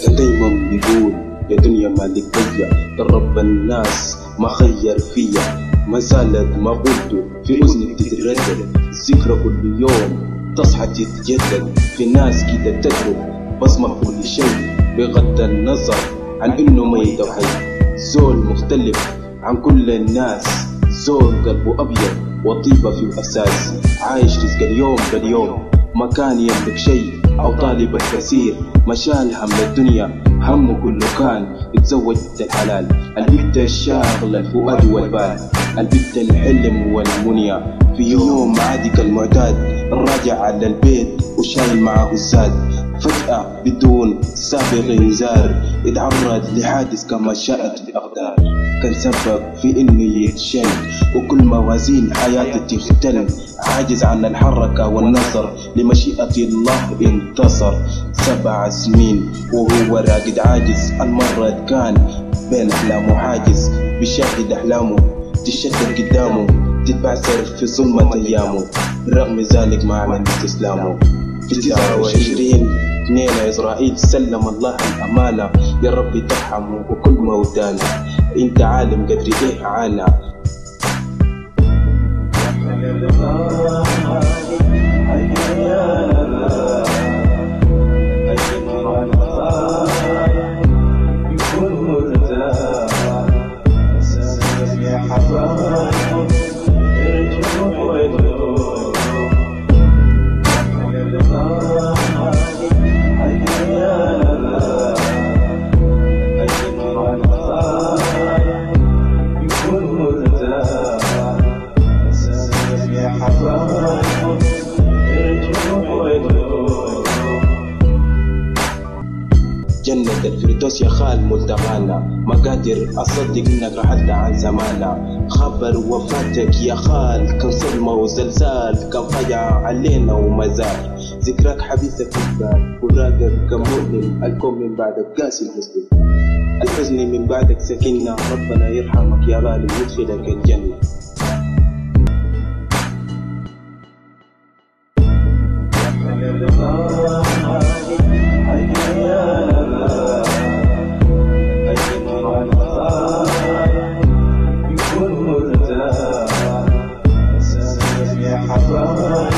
كان دايما بيقول يا دنيا مالك بيا، الرب الناس ما خير فيا، ما زالت ما قلته في أذني بتتردد، الذكرى كل يوم تصحى تتجدد، في ناس كده تترك بصمة كل شيء بغض النظر عن انه ميت او حي، زول مختلف عن كل الناس، زول قلبه ابيض وطيبة في الاساس، عايش رزق اليوم باليوم، ما كان يملك شيء او طالب الكثير، ما شال هم الدنيا، همه كله كان يتزوج الحلال، البنت الشاغل الفؤاد والبال، البنت الحلم والمنيا، في يوم عادي كالمعتاد الراجع على البيت وشايل معه الزاد، فجأة بدون سابق انذار اتعرض لحادث كما شاءت الأقدار، كان سبب في انه يتشل وكل موازين حياته تختل، عاجز عن الحركة والنظر لمشيئة الله انتصر، 7 سنين وهو راقد عاجز، المرة كان بين أحلامه حاجز، بيشاهد أحلامه تشتت قدامه، تتبعثر في ظلمة أيامه، رغم ذلك ما عمل استسلامه. في 29/2 إسرائيل سلم الله الأمانة، يا رب ترحمه وكل موتانا، انت عالم قدر ايه عانى. جنة الفردوس يا خال ملتقانا، ما قادر أصدق إنك رحلت عن زمانا، خبر وفاتك يا خال كان صدمة وزلزال، كان فجعة علينا وما زال، ذكراك حبيثة في البال، وراقك كمؤمن، الكون من بعدك قاسي الحزن، الحزن من بعدك سكينة، ربنا يرحمك يا غالي ويدخلك الجنة. يكون مرتاح، يا حبايب